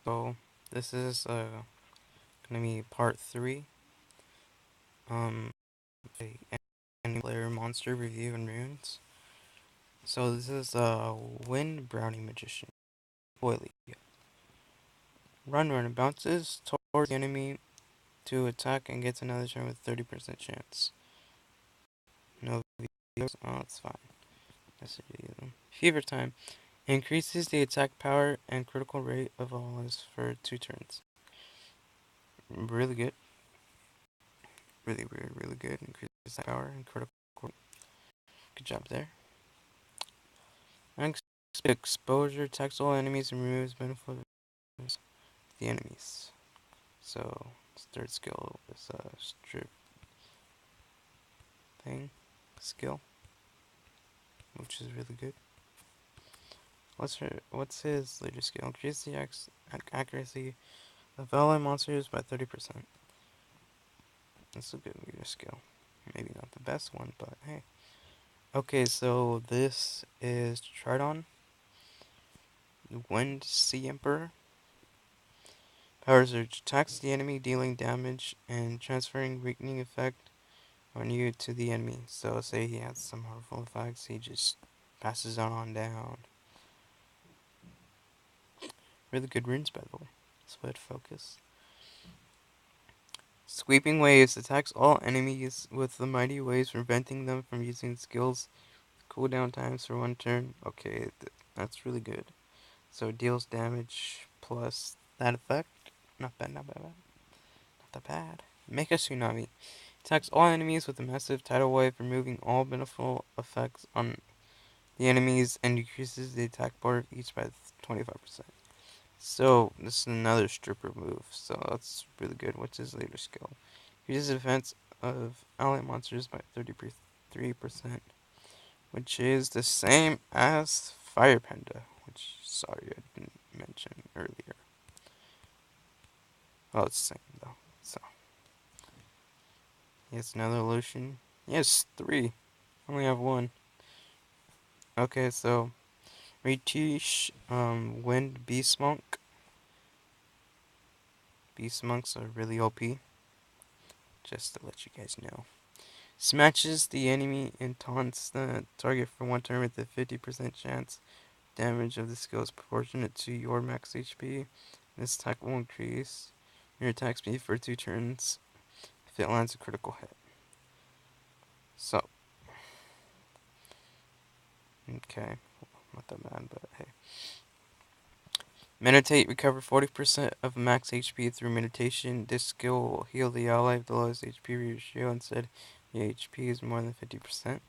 So this is gonna be part 3. A any player monster review and runes. So this is Wind Brownie Magician. Boily. Run bounces towards the enemy to attack and gets another turn with 30% chance. No videos. Oh, that's fine. That's a Fever time increases the attack power and critical rate of allies for 2 turns. Really good. Really good. Increases attack power and critical. Good job there. Exposure attacks all enemies and removes benefit of the enemies. So, third skill is a strip thing skill, which is really good. What's his later skill? Increase the accuracy of ally monsters by 30%. That's a good leader skill. Maybe not the best one, but hey. Okay, so this is Tridon, Wind Sea Emperor. Power Surge attacks the enemy, dealing damage and transferring weakening effect on you to the enemy. So say he has some harmful effects, he just passes on down. Really good runes, by the way. Sweat focus. Sweeping waves attacks all enemies with the mighty waves, preventing them from using skills. Cooldown times for 1 turn. Okay, that's really good. So it deals damage plus that effect. Not bad, not bad, not that bad. Mecha Tsunami attacks all enemies with a massive tidal wave, removing all beneficial effects on the enemies and decreases the attack bar of each by 25%. So, this is another stripper move, so that's really good. What's his later skill? Increases the defense of ally monsters by 33%, which is the same as Fire Panda, which, sorry, I didn't mention earlier. Oh, it's the same, though. So, he has another illusion. He has 3. I only have 1. Okay, so Retish, Wind Beast Monk. Beast Monks are really OP, just to let you guys know. Smashes the enemy and taunts the target for 1 turn with a 50% chance. Damage of the skill is proportionate to your max HP. This attack will increase your attack speed for 2 turns if it lands a critical hit. So, okay, not that bad, but hey. Meditate, recover 40% of max HP through meditation. This skill will heal the ally with the lowest HP ratio instead the HP is more than 50%.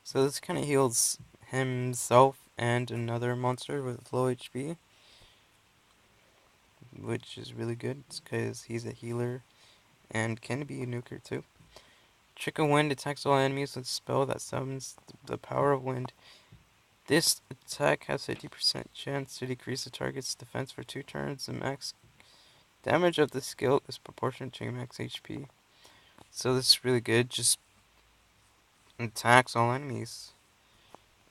So this kind of heals himself and another monster with low HP, which is really good because he's a healer and can be a nuker too. Trick of Wind attacks all enemies with a spell that summons the power of wind. This attack has 50% chance to decrease the target's defense for 2 turns. The max damage of the skill is proportionate to your max HP. So this is really good, just attacks all enemies.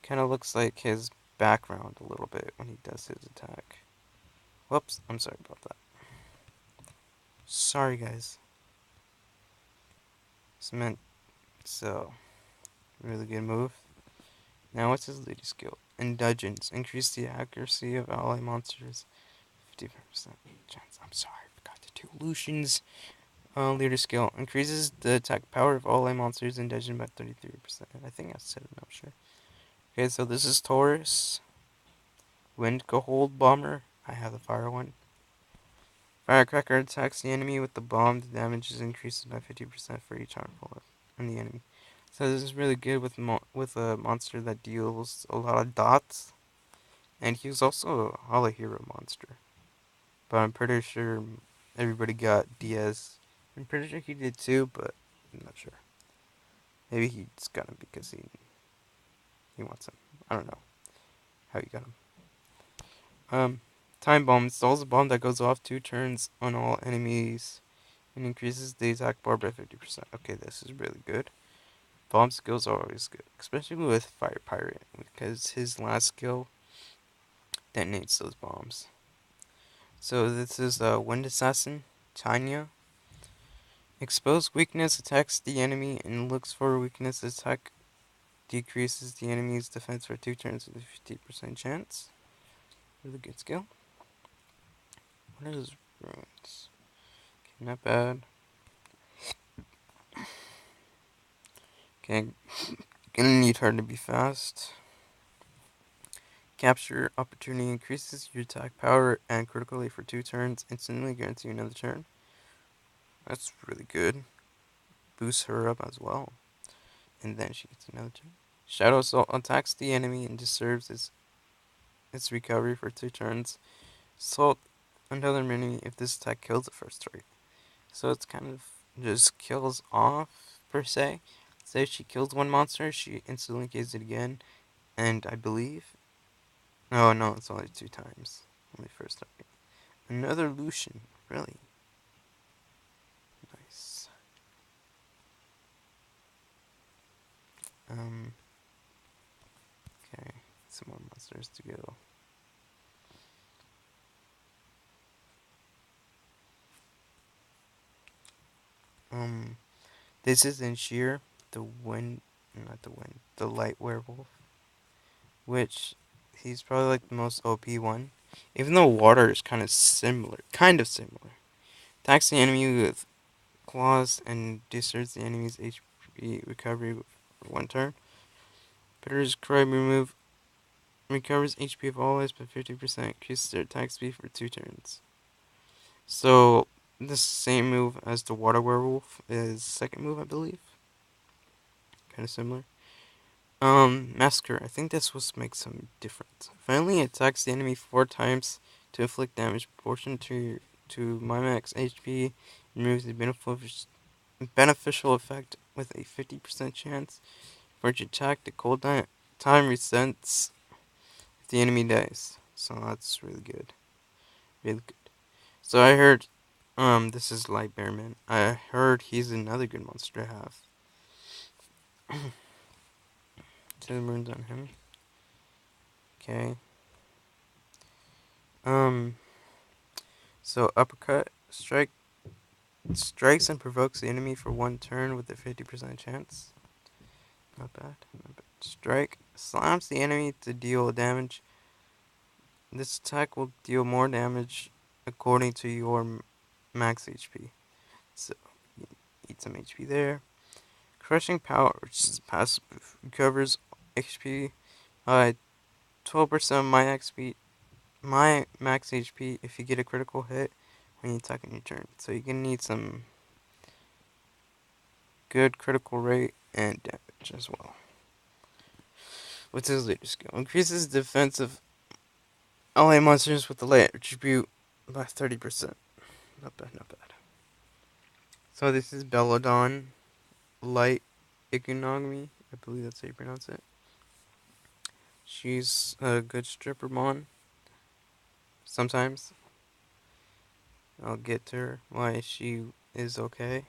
Kind of looks like his background a little bit when he does his attack. Whoops, I'm sorry about that. Sorry, guys. Cement. So, really good move. Now, what's his leader skill? In dungeons, increase the accuracy of ally monsters. 50% chance. I'm sorry, I forgot to do illusions. Leader skill increases the attack power of ally monsters in dungeon by 33%. I think I said it, I'm sure. Okay, so this is Taurus. Wind Cold Bomber. I have the fire one. Firecracker attacks the enemy with the bomb. The damage is increased by 50% for each harmful on the enemy. So this is really good with a monster that deals a lot of dots, and he's also a Hollow Hero monster. But I'm pretty sure everybody got Diaz. I'm pretty sure he did too, but I'm not sure. Maybe he just got him because he wants him. I don't know how he got him. Time Bomb installs a bomb that goes off 2 turns on all enemies and increases the attack bar by 50%. Okay, this is really good. Bomb skills are always good, especially with Fire Pirate, because his last skill detonates those bombs. So this is Wind Assassin, Tanya. Expose weakness attacks the enemy and looks for weakness attack decreases the enemy's defense for 2 turns with a 50% chance. Really good skill. What is runes? Okay, not bad. Okay, gonna need her to be fast. Capture opportunity increases your attack power and critically for 2 turns, instantly guarantee another turn. That's really good. Boosts her up as well. And then she gets another turn. Shadow Assault attacks the enemy and deserves its recovery for 2 turns. Assault another enemy if this attack kills the first target. So it's kind of just kills off, per se. Say she kills one monster, she instantly kills it again. And I believe. Oh no, it's only 2 times. Only first target. Another Lucian. Really? Nice. Um. Okay. Some more monsters to go. This is in Sheer, the wind, not the wind, the light werewolf, which he's probably like the most OP one. Even though water is kind of similar. Attacks the enemy with claws and deserts the enemy's HP recovery for 1 turn. Bitter's Cry remove recovers HP of all allies by 50%, increases their attack speed for 2 turns. So this same move as the water werewolf is second move, I believe. Kind of similar. Massacre. I think that's supposed to make some difference. Finally, attacks the enemy 4 times to inflict damage proportional to my max HP. Removes the beneficial effect with a 50% chance. For each attack, the cooldown time resets if the enemy dies. So that's really good. Really good. So I heard, this is Light Bearman. I heard he's another good monster to have. 2 runes on him. Okay. So uppercut, strikes and provokes the enemy for 1 turn with a 50% chance. Not bad. Not bad. Strike slams the enemy to deal damage. This attack will deal more damage according to your max HP. So you eat some HP there. Crushing power, which is passive, recovers HP by 12% of my max HP if you get a critical hit when you attack on your turn. So you're gonna need some good critical rate and damage as well. What's his latest skill? Increases defense of ally monsters with the light attribute by 30%. Not bad, not bad. So this is Belladon Light Iconogamy. I believe that's how you pronounce it. She's a good stripper mon. Sometimes. I'll get to her why she is okay.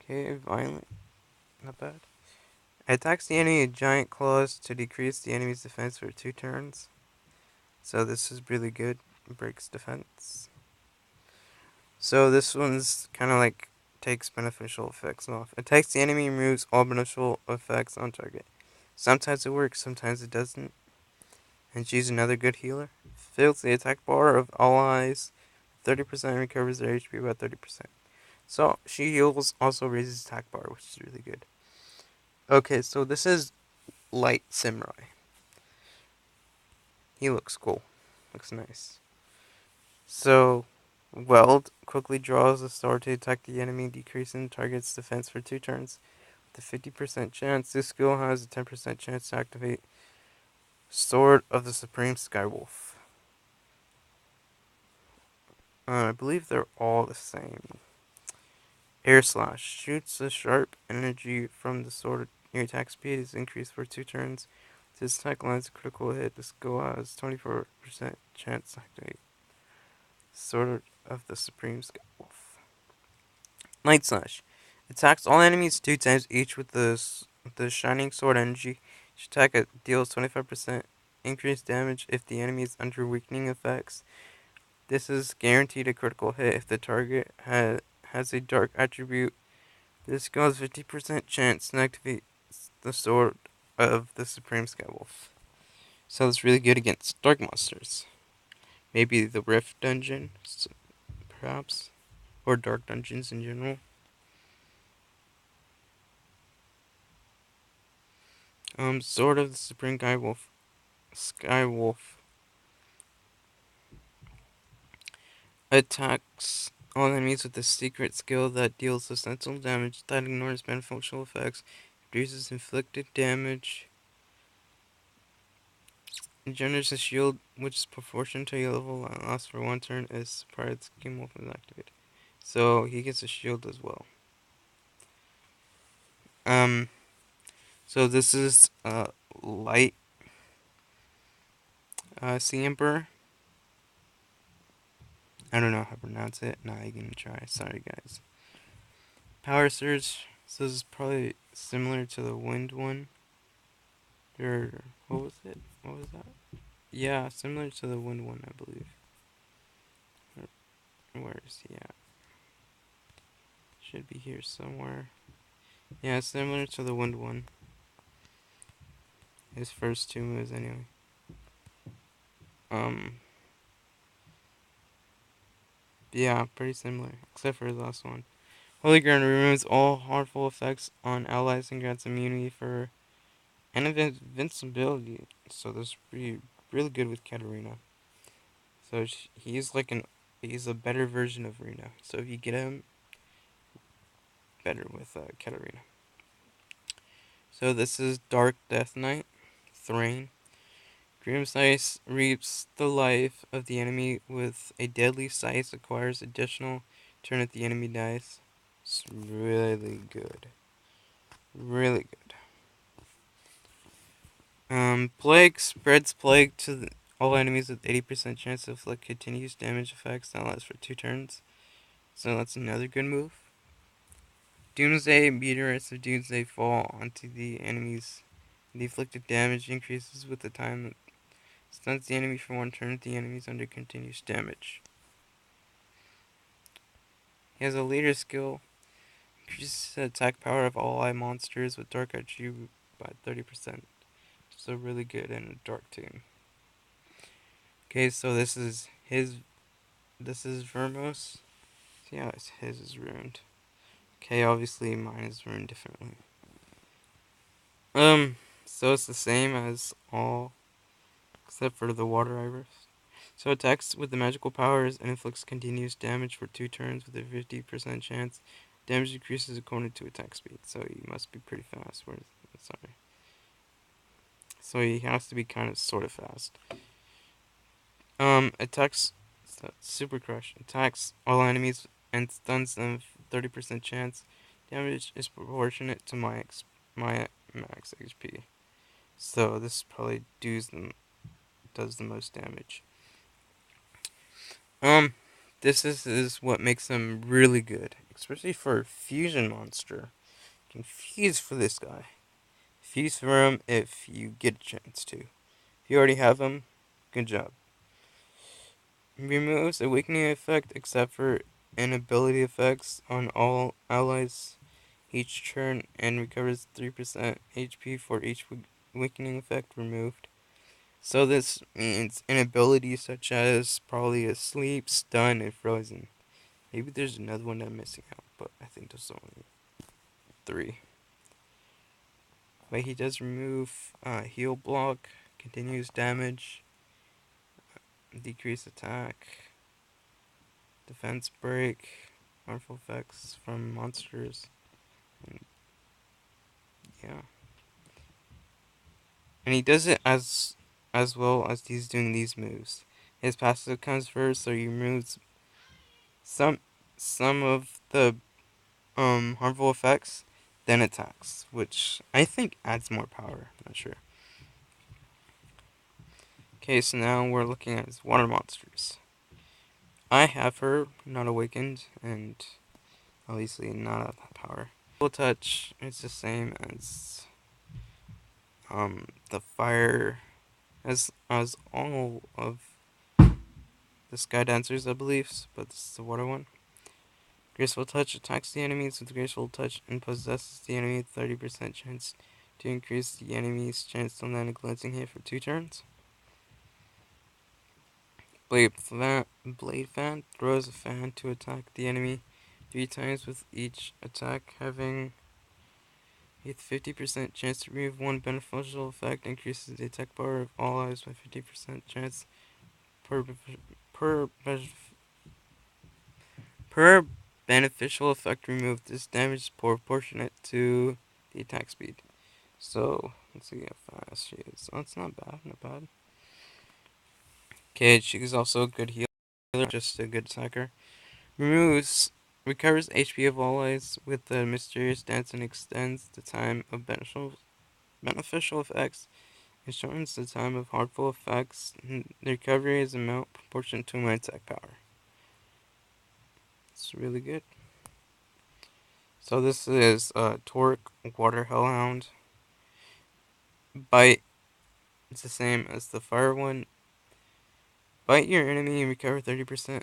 Okay, violent. Not bad. Attacks the enemy with giant claws to decrease the enemy's defense for 2 turns. So this is really good. Breaks defense. So this one's kind of like takes beneficial effects off. Attacks the enemy and removes all beneficial effects on target. Sometimes it works, sometimes it doesn't. And she's another good healer. Fills the attack bar of allies 30% and recovers their HP by 30%. So she heals, also raises attack bar, which is really good. Okay, so this is Light Samurai. He looks cool. Looks nice. So, Weld quickly draws a sword to attack the enemy, decreasing the target's defense for 2 turns. With a 50% chance, this skill has a 10% chance to activate Sword of the Supreme Skywolf. I believe they're all the same. Air Slash shoots a sharp energy from the sword. Your attack speed is increased for 2 turns. This attack lands a critical hit. The skill has 24% chance to activate Sword of the Supreme Skywolf. Night Slash attacks all enemies 2 times each with the Shining Sword energy. Each attack deals 25% increased damage if the enemy is under weakening effects. This is guaranteed a critical hit if the target has a dark attribute. This skill has 50% chance to activate the Sword of the Supreme Skywolf. So it's really good against dark monsters. Maybe the Rift Dungeon, perhaps, or dark dungeons in general. Sword of the Supreme Skywolf attacks all enemies with a secret skill that deals essential damage that ignores beneficial effects, reduces inflicted damage, and generates a shield which is proportional to your level and lasts for one turn as prior to Game Wolf is activated. So he gets a shield as well. Um, so this is light Sea Emperor. I don't know how to pronounce it. Not even try. Sorry, guys. Power Surge. So this is probably similar to the Wind one. Or what was it? What was that? Yeah, similar to the Wind one, I believe. Where is he at? Should be here somewhere. Yeah, similar to the Wind one. His first two moves, anyway. Um. Yeah, pretty similar, except for his last one. Holy Ground removes all harmful effects on allies and grants immunity for and invincibility. So that's really good with Katarina. So he's like he's a better version of Rena. So if you get him, better with Katarina. So this is Dark Death Knight, Thrain. Grim Slice reaps the life of the enemy with a deadly slice, acquires additional turn if the enemy dies. It's really good. Really good. Plague spreads plague to all enemies with 80% chance to inflict continuous damage effects that lasts for 2 turns. So that's another good move. Doomsday meteorites of Doomsday fall onto the enemies. The inflicted damage increases with the time that stuns the enemy for 1 turn if the enemy is under continuous damage. He has a leader skill. Increases the attack power of all eye monsters with dark attribute by 30%. So really good in a dark team. Okay, so this is Vermos. See how his is ruined. Okay, obviously mine is ruined differently. So it's the same as all except for the water iris. So attacks with the magical powers and inflicts continuous damage for 2 turns with a 50% chance. Damage decreases according to attack speed, so he must be pretty fast. Sorry. So he has to be kind of sort of fast. Attacks Super Crush attacks all enemies and stuns them 30% chance. Damage is proportionate to my max HP. So this probably does the most damage. This is what makes him really good, especially for a fusion monster. You can fuse for this guy. Fuse for him if you get a chance to. If you already have him, good job. Removes a weakening effect except for inability effects on all allies each turn and recovers 3% HP for each weakening effect removed. So this means inabilities such as probably asleep, stun, and frozen. Maybe there's another one that I'm missing out, but I think there's only 3. But he does remove heal block, continuous damage, decrease attack, defense break, harmful effects from monsters, and yeah. And he does it as well as he's doing these moves. His passive comes first, so he removes some of the harmful effects, then attacks, which I think adds more power. Not sure. Okay, so now we're looking at his water monsters. I have her not awakened, and obviously not at that power. Full touch is the same as the fire as all of the Sky Dancers, I believe, but this is the water one. Graceful Touch attacks the enemies with Graceful Touch and possesses the enemy 30% chance to increase the enemy's chance to land a glancing hit for 2 turns. Blade Fan throws a fan to attack the enemy 3 times with each attack, having a 50% chance to remove 1 beneficial effect, increases the attack power of all allies by 50% chance per, per, per beneficial effect removed. This damage is proportionate to the attack speed. So, let's see how fast she is. Oh, it's not bad, not bad. Okay, she's also a good healer, just a good attacker. Recovers HP of allies with the mysterious dance and extends the time of beneficial effects and shortens the time of harmful effects. The recovery is amount proportional to my attack power. It's really good. So this is Torque Water Hellhound. Bite. It's the same as the fire one. Bite your enemy and recover 30%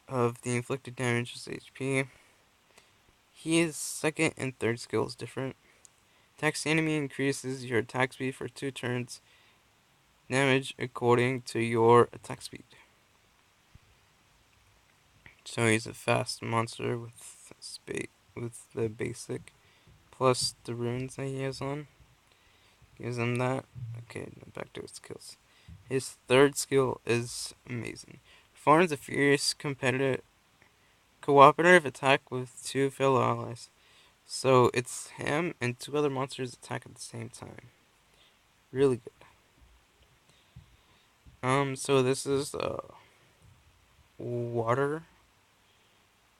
of the inflicted damage as HP. His second and third skill is different. Attacks the enemy increases your attack speed for 2 turns. Damage according to your attack speed. So he's a fast monster with the basic plus the runes that he has on. Gives him that. Okay, now back to his skills. His third skill is amazing. Performs a furious competitive cooperative attack with 2 fellow allies. So it's him and 2 other monsters attack at the same time. Really good. So this is water.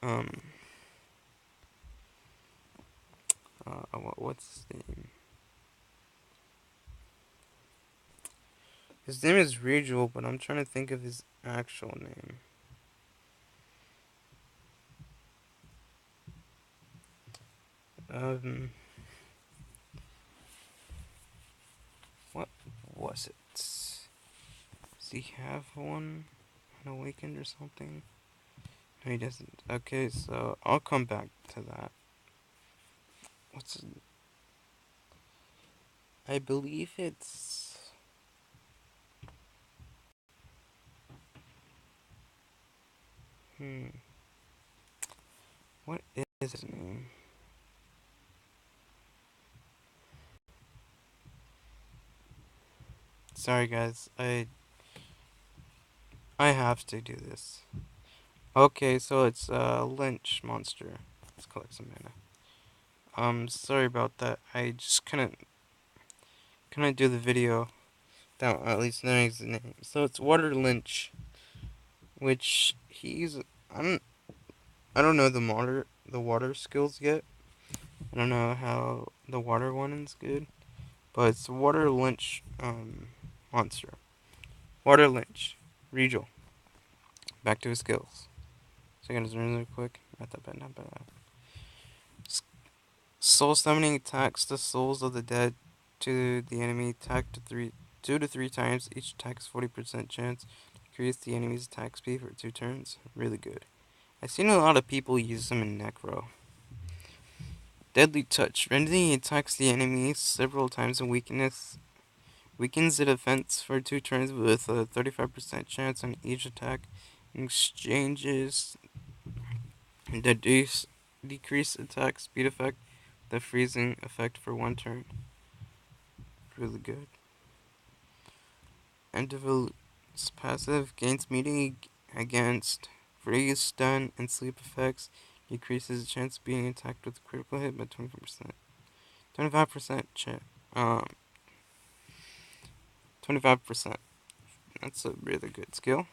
Um, what's his name? His name is Regal, but I'm trying to think of his actual name. Um, what was it? Does he have one? An awakened or something? No, he doesn't. Okay, so I'll come back to that. What's his... I believe it's... What is his name? Sorry guys, I have to do this. Okay, so it's a lynch monster. Let's collect some mana. Sorry about that. I just couldn't do the video without at least knowing his name. So it's Water Lynch, which I don't know the water skills yet. I don't know how the water one is good, but it's Water Lynch monster. Water Lynch, Regal. Back to his skills. So I gotta zoom really quick. Not bad. Soul summoning attacks the souls of the dead to the enemy. Attack 2 to 3 times. Each attack is 40% chance to increase the enemy's attack speed for 2 turns. Really good. I've seen a lot of people use them in Necro. Deadly Touch. Rending attacks the enemy several times and weakens the defense for 2 turns with a 35% chance on each attack. Exchanges the decrease attack speed effect, the freezing effect for 1 turn. Really good. Antivol's passive gains immunity against freeze, stun, and sleep effects. Decreases the chance of being attacked with a critical hit by 25%. 25% chance. 25%. That's a really good skill.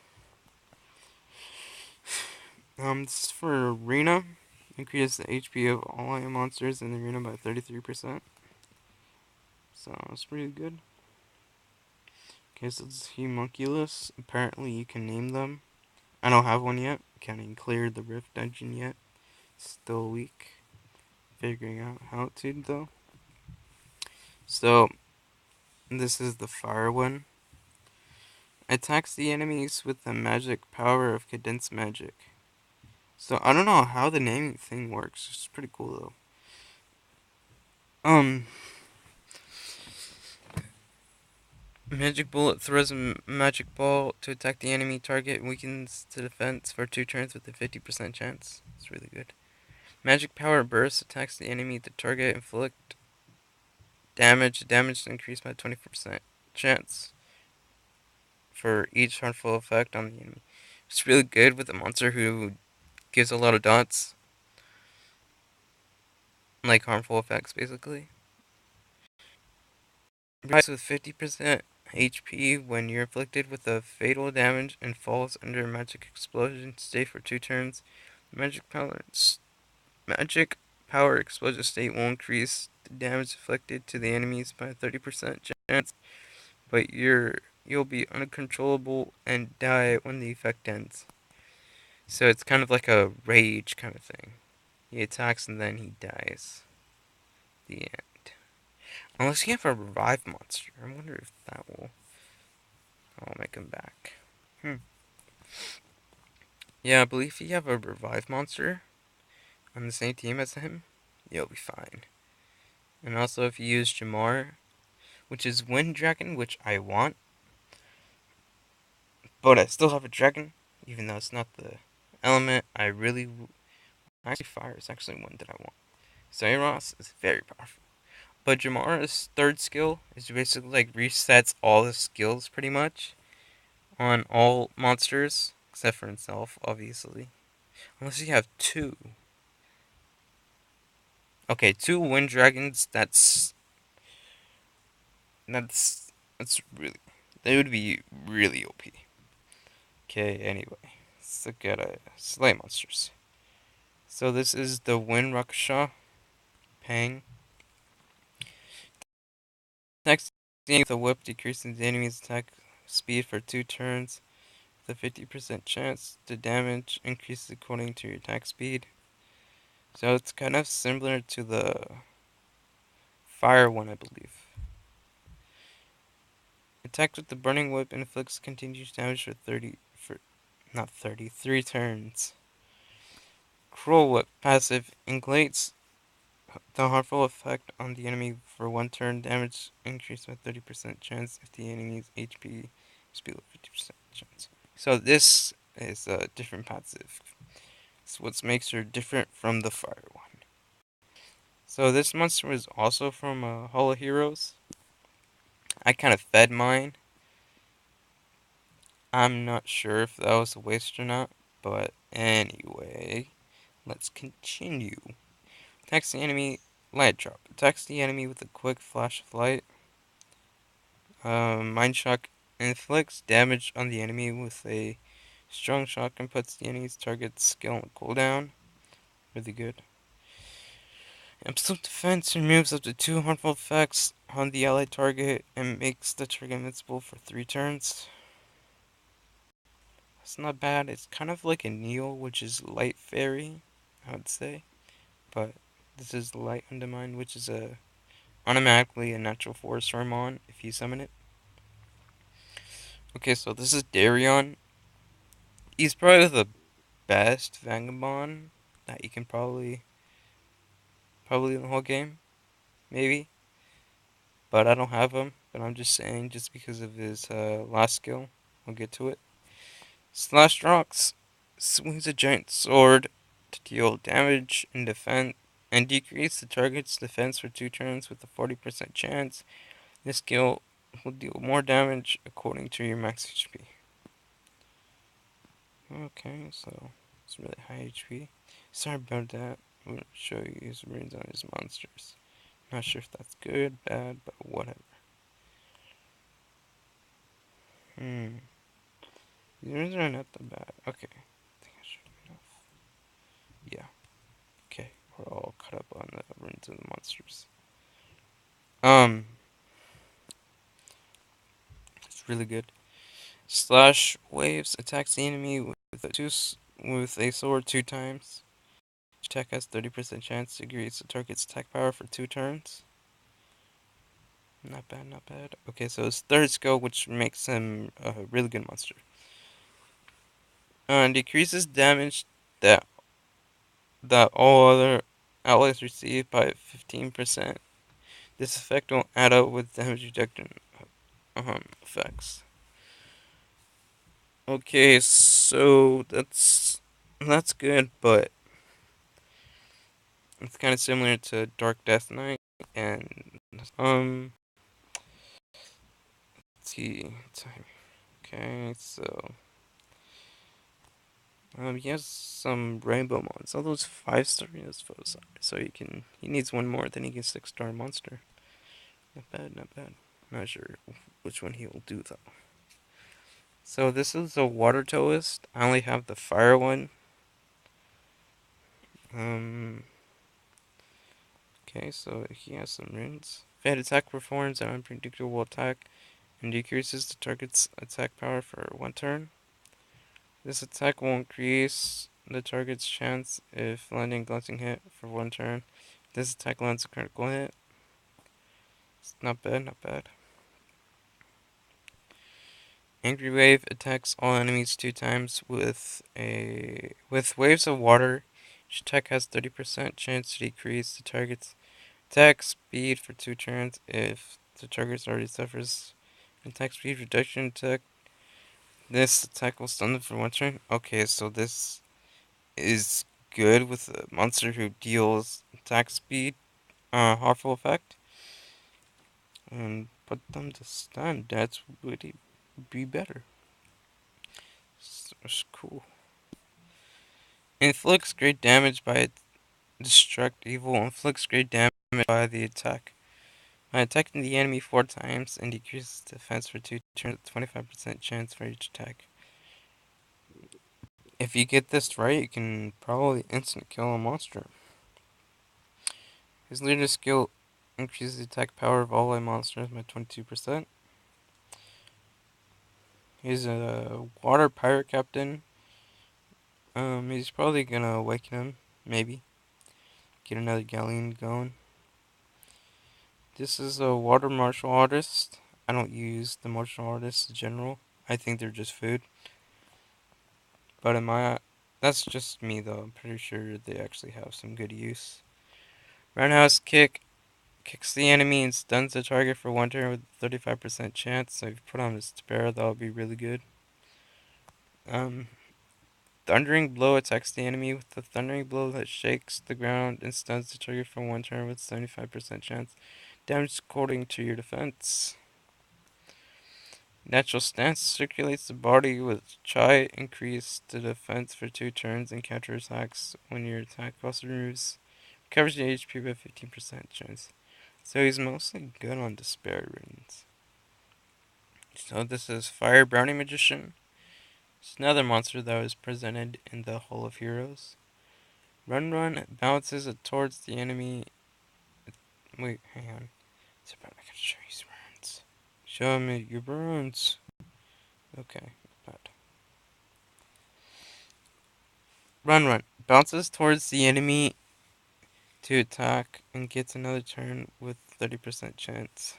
This is for Arena. Increases the HP of all iron monsters in the arena by 33%. So it's pretty good. Okay, so it's Homunculus. Apparently you can name them. I don't have one yet. Can't even clear the Rift dungeon yet. Still weak. Figuring out how to though. So this is the fire one. Attacks the enemies with the magic power of condensed magic. So I don't know how the naming thing works. It's pretty cool though. Magic bullet throws a magic ball to attack the enemy target, weakens the defense for 2 turns with a 50% chance. It's really good. Magic power burst attacks the enemy, the target, inflict damage. Damage increased by 20% chance for each harmful effect on the enemy. It's really good with a monster who gives a lot of dots, like harmful effects basically. Rise with 50% HP when you're inflicted with a fatal damage and falls under a magic explosion. Stay for 2 turns. Magic power explosion state will increase the damage inflicted to the enemies by 30% chance, but you'll be uncontrollable and die when the effect ends. So it's kind of like a rage kind of thing. He attacks and then he dies. The end. Unless you have a revive monster. I wonder if I'll make him back. Yeah, I believe if you have a revive monster on the same team as him, you'll be fine. And also if you use Jamar, which is Wind Dragon, which I want, but I still have a dragon, even though it's not the element I really. Actually, fire is actually one that I want. Cyrus is very powerful. But Jamara's third skill is basically like resets all the skills pretty much on all monsters, except for himself, obviously. Unless you have two. Okay, two Wind Dragons, that's really. They would be really OP. Okay, anyway. Let's look at Slay Monsters. So this is the Wind Rakasha Pang. Next, the whip decreases the enemy's attack speed for 2 turns with a 50% chance. The damage increases according to your attack speed. So it's kind of similar to the fire one, I believe. Attacked with the burning whip inflicts continuous damage for not 30, 3 turns. Cruel whip passive inflates the harmful effect on the enemy for 1 turn. Damage increased by 30% chance if the enemy's HP is below 50% chance. So this is a different passive. It's what makes her different from the fire one. So this monster was also from Hall of Heroes. I kind of fed mine. I'm not sure if that was a waste or not, but anyway, let's continue. Attacks the enemy, light drop. Attacks the enemy with a quick flash of light. Mind shock inflicts damage on the enemy with a strong shock and puts the enemy's target's skill on cooldown. Really good. Absolute defense removes up to 2 harmful effects on the allied target and makes the target invincible for 3 turns. It's not bad. It's kind of like a Neil, which is light fairy, I would say. But this is light undermine, which is automatically a natural force Hormone if you summon it. Okay, so this is Darion. He's probably the best Vagabond that you can probably in the whole game, maybe. But I don't have him. But I'm just saying, just because of his last skill, I'll get to it. Slash rocks, swings a giant sword to deal damage and defense, and decrease the target's defense for 2 turns with a 40% chance. This skill will deal more damage according to your max HP. Okay, so it's really high HP. Sorry about that. I'm gonna show you his runes on his monsters. Not sure if that's good, bad, but whatever. These runes are not that bad. Okay. I think I should have enough. Yeah. Okay. We're all caught up on the runes of the monsters. Um, it's really good. Slash waves attacks the enemy with a sword 2 times. Each attack has 30% chance to increase the target's attack power for 2 turns. Not bad, not bad. Okay, so his third skill, which makes him a really good monster. Decreases damage that all other allies receive by 15%. This effect will add up with damage reduction effects. Okay, so that's good, but it's kind of similar to Dark Death Knight, and let's see. Okay, so he has some rainbow mons. All those 5-star he has foes, so he needs one more, then he gets 6-star monster. Not bad, not bad. Not sure which one he will do though. So this is a water toast. I only have the fire one. Um. Okay, so he has some runes. Fade attack performs an unpredictable attack and decreases the target's attack power for 1 turn. This attack will increase the target's chance if landing a glancing hit for 1 turn. This attack lands a critical hit. It's not bad, not bad. Angry Wave attacks all enemies 2 times with waves of water. Each attack has 30% chance to decrease the target's attack speed for 2 turns if the target already suffers attack speed reduction attack. This attack will stun them for 1 turn. Okay, so this is good with a monster who deals attack speed, harmful effect, and put them to stun. That's would be better. It's cool. Inflicts great damage by destruct evil. Inflicts great damage by the attack. By attacking the enemy 4 times and decreases defense for 2 turns, 25% chance for each attack. If you get this right, you can probably instant kill a monster. His leader skill increases the attack power of all monsters by 22%. He's a water pirate captain. He's probably gonna awaken him, maybe. Get another galleon going. This is a water martial artist. I don't use the martial artists in general. I think they're just food. But that's just me though. I'm pretty sure they actually have some good use. Roundhouse kick kicks the enemy and stuns the target for 1 turn with 35% chance. So if you put on a spare, that'll be really good. Um, Thundering blow attacks the enemy with the thundering blow that shakes the ground and stuns the target for 1 turn with 75% chance. Damage according to your defense. Natural stance circulates the body with chai, increase the defense for 2 turns and counter attacks when your attack also removes covers your HP by 15% chance. So he's mostly good on despair runes. So this is Fire Brownie Magician. It's another monster that was presented in the Hall of Heroes. Run bounces it towards the enemy. Wait, hang on. It's about I gotta show you some runes. Show me your runes. Okay, bad. Run. Bounces towards the enemy to attack and gets another turn with 30% chance.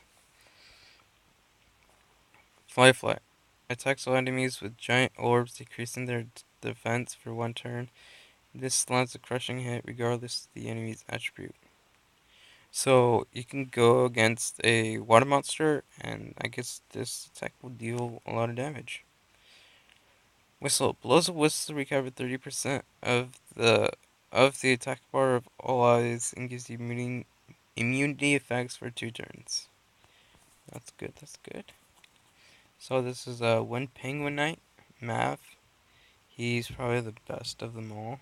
Fly. Attacks all enemies with giant orbs, decreasing their defense for 1 turn. This lands a crushing hit regardless of the enemy's attribute. So you can go against a water monster, and I guess this attack will deal a lot of damage. Whistle blows a whistle to recover 30% of the attack bar of all allies and gives you immunity effects for 2 turns. That's good. That's good. So this is Wind Penguin Knight, Mav. He's probably the best of them all.